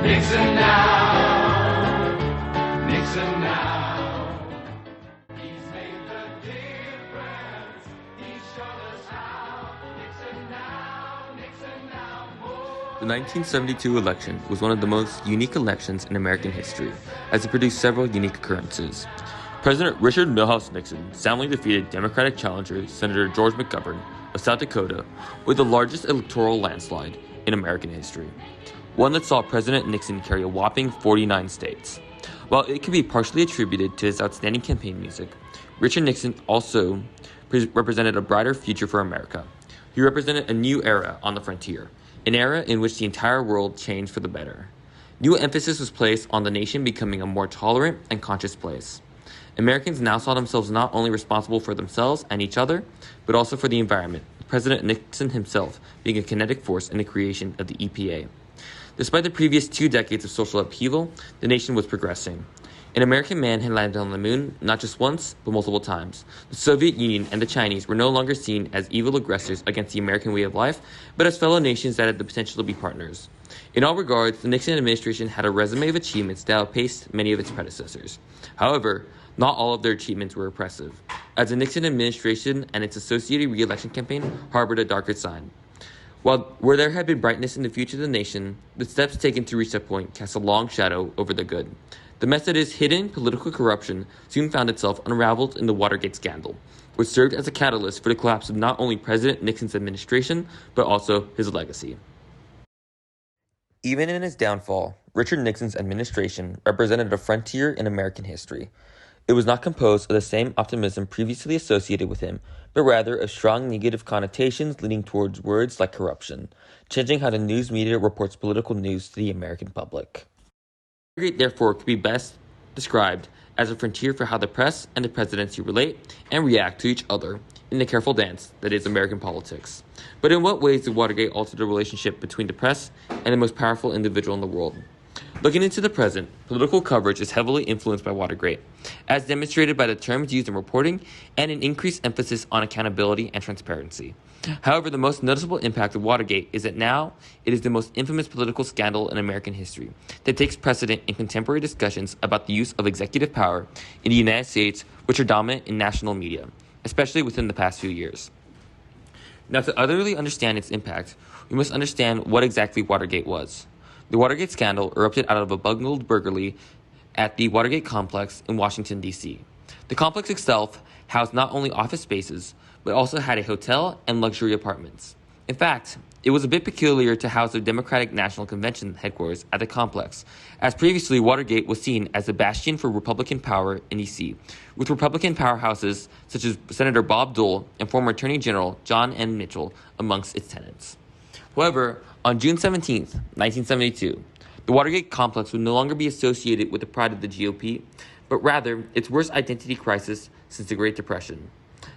Nixon now, Nixon now. He's made the difference. He's shown us how. Nixon now, Nixon now. The 1972 election was one of the most unique elections in American history, as it produced several unique occurrences. President Richard Milhouse Nixon soundly defeated Democratic challenger Senator George McGovern of South Dakota with the largest electoral landslide in American history, one that saw President Nixon carry a whopping 49 states. While it can be partially attributed to his outstanding campaign music, Richard Nixon also represented a brighter future for America. He represented a new era on the frontier, an era in which the entire world changed for the better. New emphasis was placed on the nation becoming a more tolerant and conscious place. Americans now saw themselves not only responsible for themselves and each other, but also for the environment, President Nixon himself being a kinetic force in the creation of the EPA. Despite the previous 2 decades of social upheaval, the nation was progressing. An American man had landed on the moon not just once, but multiple times. The Soviet Union and the Chinese were no longer seen as evil aggressors against the American way of life, but as fellow nations that had the potential to be partners. In all regards, the Nixon administration had a resume of achievements that outpaced many of its predecessors. However, not all of their achievements were impressive, as the Nixon administration and its associated re-election campaign harbored a darker side. Where there had been brightness in the future of the nation, the steps taken to reach that point cast a long shadow over the good. The mess that is hidden political corruption soon found itself unraveled in the Watergate scandal, which served as a catalyst for the collapse of not only President Nixon's administration, but also his legacy. Even in his downfall, Richard Nixon's administration represented a frontier in American history. It was not composed of the same optimism previously associated with him, but rather of strong negative connotations leaning towards words like corruption, changing how the news media reports political news to the American public. Watergate, therefore, could be best described as a frontier for how the press and the presidency relate and react to each other in the careful dance that is American politics. But in what ways did Watergate alter the relationship between the press and the most powerful individual in the world? Looking into the present, political coverage is heavily influenced by Watergate, as demonstrated by the terms used in reporting and an increased emphasis on accountability and transparency. However, the most noticeable impact of Watergate is that now it is the most infamous political scandal in American history that takes precedent in contemporary discussions about the use of executive power in the United States, which are dominant in national media, especially within the past few years. Now, to utterly understand its impact, we must understand what exactly Watergate was. The Watergate scandal erupted out of a bungled burglary at the Watergate complex in Washington, D.C. The complex itself housed not only office spaces, but also had a hotel and luxury apartments. In fact, it was a bit peculiar to house the Democratic National Convention headquarters at the complex, as previously Watergate was seen as a bastion for Republican power in D.C., with Republican powerhouses such as Senator Bob Dole and former Attorney General John N. Mitchell amongst its tenants. However, on June 17, 1972, the Watergate complex would no longer be associated with the pride of the GOP, but rather its worst identity crisis since the Great Depression.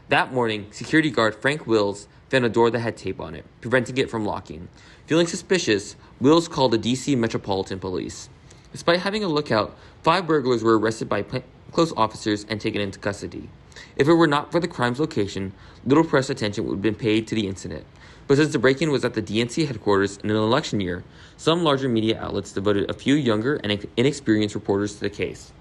That morning, security guard Frank Wills found a door that had tape on it, preventing it from locking. Feeling suspicious, Wills called the D.C. Metropolitan Police. Despite having a lookout, 5 burglars were arrested by close officers and taken into custody. If it were not for the crime's location, little press attention would have been paid to the incident. But since the break-in was at the DNC headquarters in an election year, some larger media outlets devoted a few younger and inexperienced reporters to the case.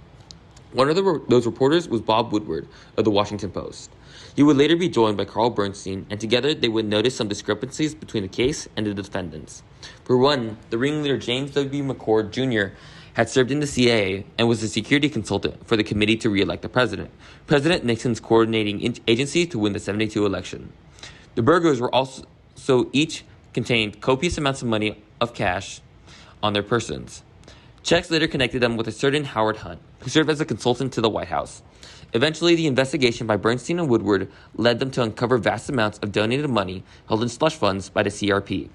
One of those reporters was Bob Woodward of the Washington Post. He would later be joined by Carl Bernstein, and together they would notice some discrepancies between the case and the defendants. For one, the ringleader James W. McCord Jr. had served in the CIA and was a security consultant for the committee to re-elect the president, President Nixon's coordinating agency to win the 1972 election. The burglars were also each contained copious amounts of money of cash on their persons. Checks later connected them with a certain Howard Hunt, who served as a consultant to the White House. Eventually, the investigation by Bernstein and Woodward led them to uncover vast amounts of donated money held in slush funds by the CRP.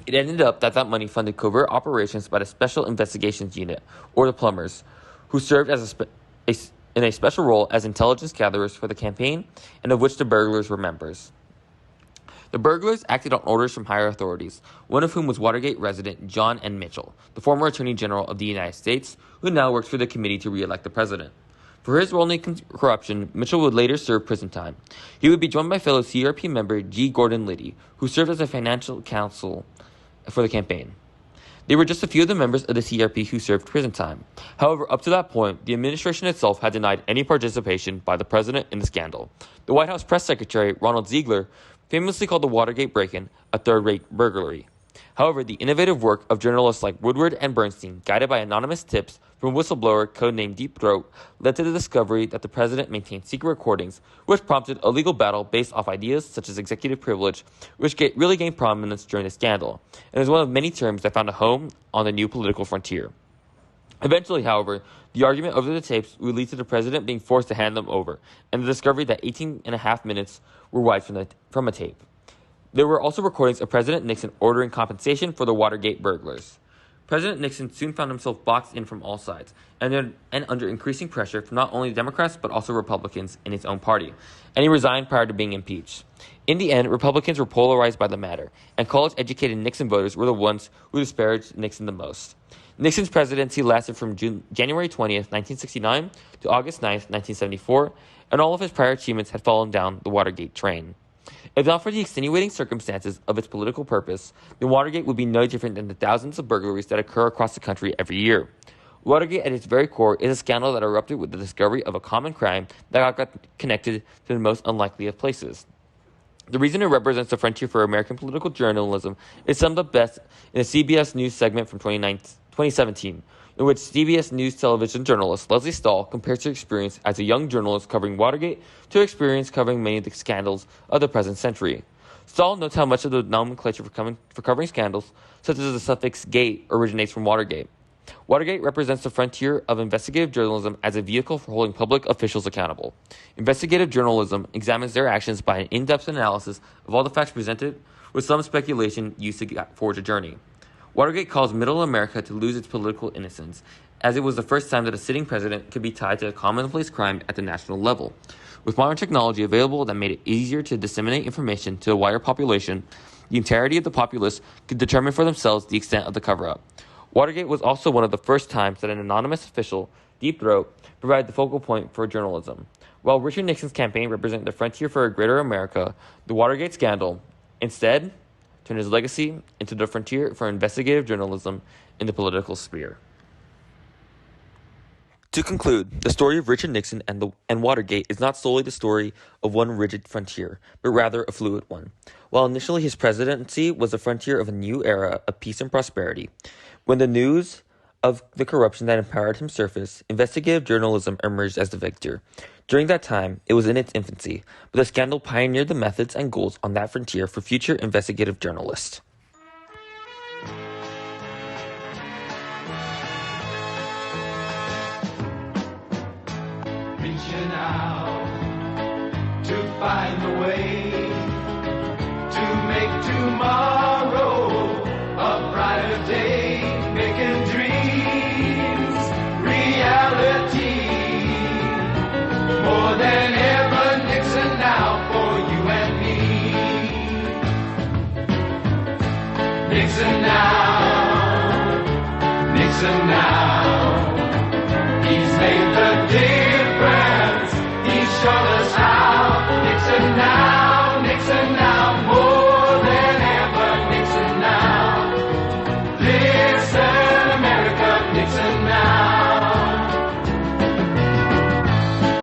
It ended up that money funded covert operations by the Special Investigations Unit, or the Plumbers, who served as in a special role as intelligence gatherers for the campaign, and of which the burglars were members. The burglars acted on orders from higher authorities, one of whom was Watergate resident John N. Mitchell, the former Attorney General of the United States, who now works for the committee to re-elect the president. For his role in corruption, Mitchell would later serve prison time. He would be joined by fellow CRP member G. Gordon Liddy, who served as a financial counsel for the campaign. They were just a few of the members of the CRP who served prison time. However, up to that point, the administration itself had denied any participation by the president in the scandal. The White House press secretary, Ronald Ziegler, famously called the Watergate break-in a third-rate burglary. However, the innovative work of journalists like Woodward and Bernstein, guided by anonymous tips from a whistleblower codenamed Deep Throat, led to the discovery that the president maintained secret recordings, which prompted a legal battle based off ideas such as executive privilege, which really gained prominence during the scandal, and is one of many terms that found a home on the new political frontier. Eventually, however, the argument over the tapes would lead to the president being forced to hand them over, and the discovery that 18 and a half minutes were wiped from a tape. There were also recordings of President Nixon ordering compensation for the Watergate burglars. President Nixon soon found himself boxed in from all sides, and under increasing pressure from not only Democrats but also Republicans in his own party, and he resigned prior to being impeached. In the end, Republicans were polarized by the matter, and college-educated Nixon voters were the ones who disparaged Nixon the most. Nixon's presidency lasted from January 20th, 1969 to August 9th, 1974, and all of his prior achievements had fallen down the Watergate train. If not for the extenuating circumstances of its political purpose, then Watergate would be no different than the thousands of burglaries that occur across the country every year. Watergate, at its very core, is a scandal that erupted with the discovery of a common crime that got connected to the most unlikely of places. The reason it represents the frontier for American political journalism is summed up best in a CBS News segment from 2017, in which CBS News television journalist Leslie Stahl compares her experience as a young journalist covering Watergate to her experience covering many of the scandals of the present century. Stahl notes how much of the nomenclature for covering scandals, such as the suffix "gate," originates from Watergate. Watergate represents the frontier of investigative journalism as a vehicle for holding public officials accountable. Investigative journalism examines their actions by an in-depth analysis of all the facts presented, with some speculation used to forge a journey. Watergate caused Middle America to lose its political innocence, as it was the first time that a sitting president could be tied to a commonplace crime at the national level. With modern technology available that made it easier to disseminate information to a wider population, the entirety of the populace could determine for themselves the extent of the cover-up. Watergate was also one of the first times that an anonymous official, Deep Throat, provided the focal point for journalism. While Richard Nixon's campaign represented the frontier for a greater America, the Watergate scandal, instead, turned his legacy into the frontier for investigative journalism in the political sphere. To conclude, the story of Richard Nixon and Watergate is not solely the story of one rigid frontier, but rather a fluid one. While initially his presidency was the frontier of a new era of peace and prosperity, when the news of the corruption that empowered him surfaced, investigative journalism emerged as the victor. During that time, it was in its infancy, but the scandal pioneered the methods and goals on that frontier for future investigative journalists. Reaching out to find the way to make tomorrow a brighter day, making dreams reality. More than ever, Nixon now for you and me. Nixon now, Nixon now. He's made the day